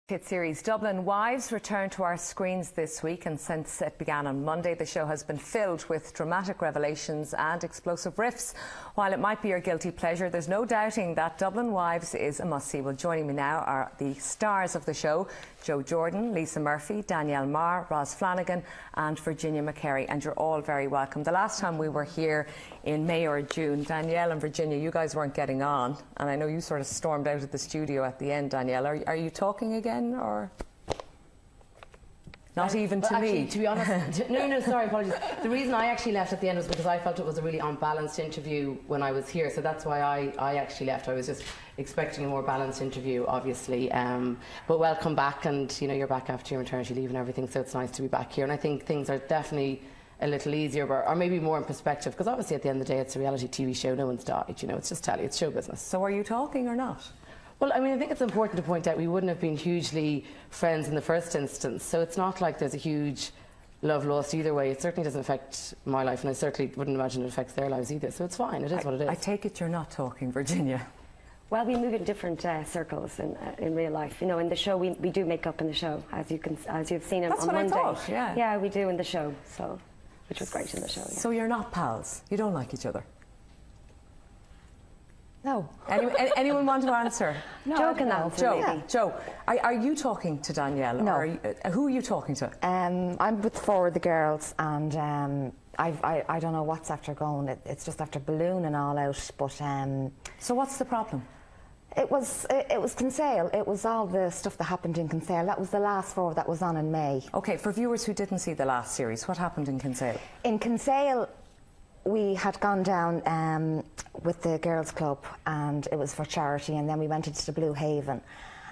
Hit series Dublin Wives returned to our screens this week, and since it began on Monday, the show has been filled with dramatic revelations and explosive riffs. While it might be your guilty pleasure, there's no doubting that Dublin Wives is a must-see. Well, joining me now are the stars of the show: Joe Jordan, Lisa Murphy, Danielle Marr, Ros Flanagan and Virginia McCary, and you're all very welcome. The last time we were here in May or June, Danielle and Virginia, you guys weren't getting on, and I know you sort of stormed out of the studio at the end. Danielle, are you talking again, or not even to me? To be honest, no, sorry, apologies. The reason I actually left at the end was because I felt it was a really unbalanced interview when I was here, so that's why I actually left. I was just expecting a more balanced interview, obviously, but welcome back, and you know, you're back after your maternity leave and everything, so it's nice to be back here, and I think things are definitely a little easier, or maybe more in perspective, because obviously at the end of the day it's a reality TV show, no one's died, you know, it's just telly, it's show business. So are you talking or not? Well, I mean, I think it's important to point out we wouldn't have been hugely friends in the first instance, so it's not like there's a huge love lost either way. It certainly doesn't affect my life, and I certainly wouldn't imagine it affects their lives either, so it's fine, it is what it is. I take it you're not talking, Virginia. Well, we move in different circles in real life. You know, in the show we do make up in the show, as you've seen on Monday. That's what I thought, yeah. Yeah, we do in the show, so which was great in the show. Yeah. So you're not pals? You don't like each other? No. Anyone want to answer? No, Joe can answer. Joe, maybe. Joe, are you talking to Danielle? No. Or who are you talking to? I'm with four of the girls, and I don't know what's after going. It's just after ballooning all out. But so what's the problem? It was Kinsale. It was all the stuff that happened in Kinsale. That was the last four that was on in May. Okay, for viewers who didn't see the last series, what happened in Kinsale? In Kinsale, we had gone down with the girls' club, and it was for charity, and then we went into the Blue Haven,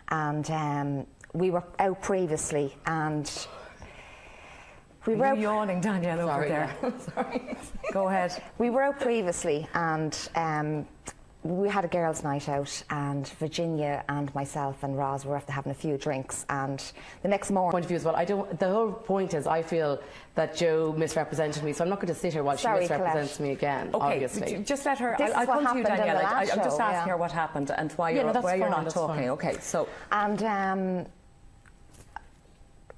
and we were out previously, and we were yawning, Danielle, over there. Sorry. Go ahead. We were out previously, and we had a girls' night out, and Virginia and myself and Ros were after having a few drinks, and the next morning... Point of view as well, the whole point is I feel that Joe misrepresented me, so I'm not going to sit here while she misrepresents me again, okay, obviously. Just let her... I'll come to you, Danielle. I'm just asking her what happened and why you're not talking. Fine. Okay, so... And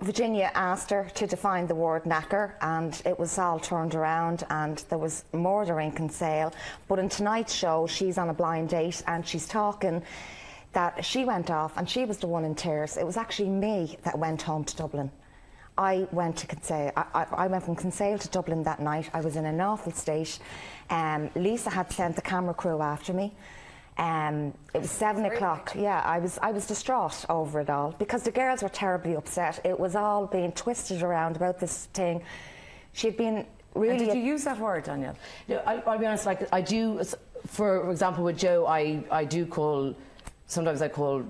Virginia asked her to define the word knacker, and it was all turned around, and there was murder in Kinsale. But in tonight's show, she's on a blind date, and she's talking that she went off and she was the one in tears. It was actually me that went home to Dublin. I went to Kinsale. I went from Kinsale to Dublin that night. I was in an awful state. Lisa had sent the camera crew after me. It was 7 o'clock. Yeah, I was distraught over it all, because the girls were terribly upset. It was all being twisted around about this thing. She'd been really... And did you use that word, Danielle? No, I'll be honest, like, I do, for example, with Joe, I do call, sometimes I call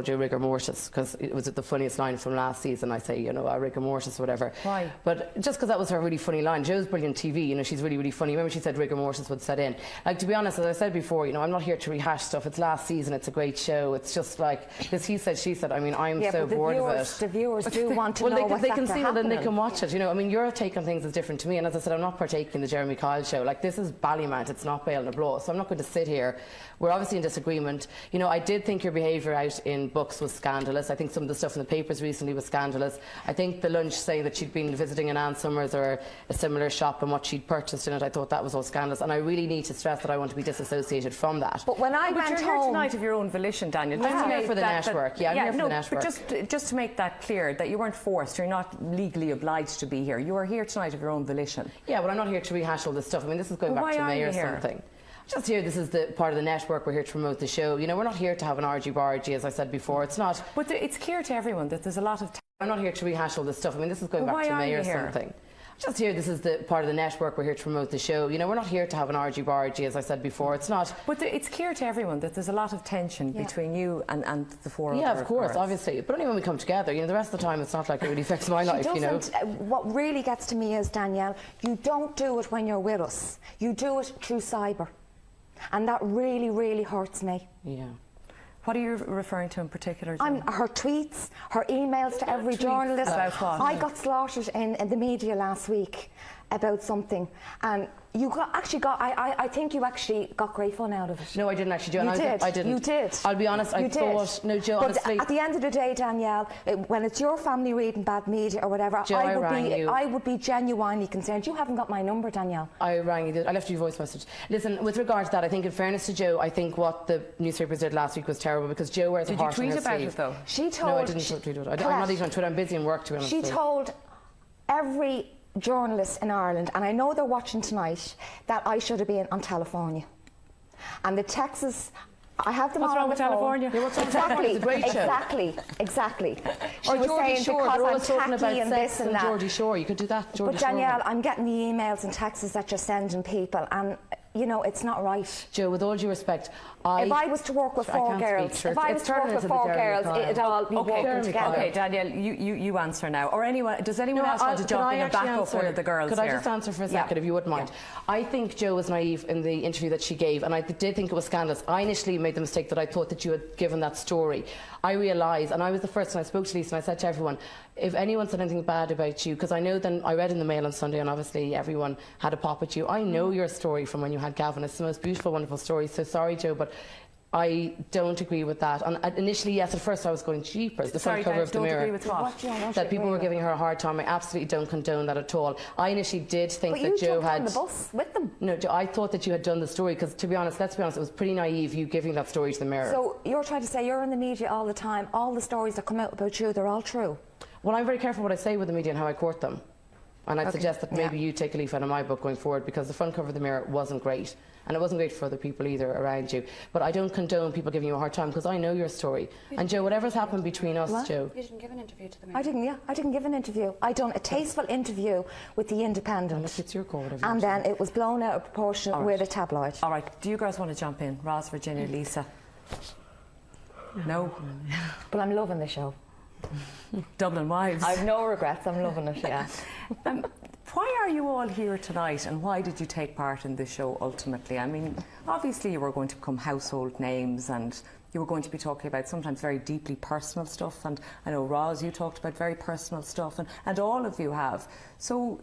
Joe rigor mortis, because it was the funniest line from last season. I say, you know, rigor mortis or whatever. Why? But just because that was her really funny line. Joe's brilliant TV, you know, she's really, really funny. Remember she said rigor mortis would set in. Like, to be honest, as I said before, you know, I'm not here to rehash stuff. It's last season, it's a great show. It's just like this he said, she said. I mean, I'm so bored of it. The viewers do want to know what's they can see it and they can happening. watch it. You know, I mean, your take on things is different to me. And as I said, I'm not partaking in the Jeremy Kyle show. Like, this is Ballymount, it's not Bale and Abloh. So I'm not going to sit here. We're obviously in disagreement. You know, I did think your behaviour out in books was scandalous. I think some of the stuff in the papers recently was scandalous. I think the lunch saying that she'd been visiting an Ann Summers or a similar shop and what she'd purchased in it, I thought that was all scandalous. And I really need to stress that I want to be disassociated from that. But when I went you're home... here tonight of your own volition, Daniel. I'm here for the network. Yeah, I'm here for the network. But just to make that clear, that you weren't forced, you're not legally obliged to be here. You are here tonight of your own volition. Yeah, but I'm not here to rehash all this stuff. I mean, this is going back to May or something. Just here, this is the part of the network. We're here to promote the show. You know, we're not here to have an argy-bargy, as I said before. It's not. But it's clear to everyone that there's a lot of... I'm not here to rehash all this stuff. I mean, this is going back to May or something. Just here, this is the part of the network. We're here to promote the show. You know, we're not here to have an argy-bargy, as I said before. It's not. But it's clear to everyone that there's a lot of tension between you and the four other of course, girls. obviously. But only when we come together. You know, the rest of the time, it's not like it really affects my life, you know. What really gets to me is, Danielle, you don't do it when you're with us. You do it through cyber. And that really, really hurts me. Yeah. What are you referring to in particular, Jim? Her tweets, her emails to every journalist. About what? I got slaughtered in the media last week about something, and I think you actually got great fun out of it. No, I didn't actually do it. I didn't. You did. I'll be honest, I thought, no, Joe, but honestly. At the end of the day, Danielle, when it's your family reading bad media or whatever, Joe, I would be genuinely concerned. You haven't got my number, Danielle. I rang you. I left you a voice message. Listen, with regard to that, I think in fairness to Joe, I think what the newspapers did last week was terrible because Joe wears a heart on her sleeve. Did you tweet about it though? She told. No, I didn't tweet about it. I'm not even on Twitter. I'm busy in work, to be honest. She told every journalists in Ireland, and I know they're watching tonight, that I should have been on California. And the Texas, I have them what's all wrong on with the phone. California? Yeah, what's wrong with California? It's a great show. Exactly. She Or was Geordie saying Shore, they're always because talking I'm about tacky and sex this and that. Geordie Shore, you could do that, Geordie But Shore. Danielle, I'm getting the emails and texts that you're sending people, and you know, it's not right. Joe, with all due respect, if I was to work with four girls, it'd all be walking together. Okay, Danielle, you answer now. Or anyone, does anyone else want to jump in and back up one of the girls Could here? I just answer for a second, if you wouldn't mind? I think Joe was naive in the interview that she gave, and I did think it was scandalous. I initially made the mistake that I thought that you had given that story. I realised, and I was the first when I spoke to Lisa, and I said to everyone, if anyone said anything bad about you, because I know then I read in the Mail on Sunday, and obviously everyone had a pop at you. I know your story from when you had Gavin. It's the most beautiful, wonderful story. So sorry, Joe, but I don't agree with that. And initially, yes, at first I was going, jeepers, the front cover of the Mirror. Agree with what? That people were giving her a hard time. I absolutely don't condone that at all. I initially did think but that Joe had. on the bus with them. No, Joe, I thought that you had done the story because, to be honest, let's be honest, it was pretty naive you giving that story to the Mirror. So you're trying to say you're in the media all the time. All the stories that come out about you, they're all true. Well, I'm very careful what I say with the media and how I court them. And I'd suggest that maybe you take a leaf out of my book going forward, because the front cover of the Mirror wasn't great. And it wasn't great for other people either around you. But I don't condone people giving you a hard time, because I know your story. And Joe, whatever's happened between us, Joe. You didn't give an interview to the Mirror. I didn't give an interview. I done a tasteful interview with the Independent. Well, it's your call, whatever. And then it was blown out of proportion with a tabloid. All right, do you girls want to jump in? Roz, Virginia, Lisa? No? But I'm loving the show. Dublin Wives. I've no regrets. I'm loving it, yeah. Why are you all here tonight, and why did you take part in this show ultimately? I mean, obviously you were going to become household names, and you were going to be talking about sometimes very deeply personal stuff, and I know, Roz, you talked about very personal stuff, and all of you have. So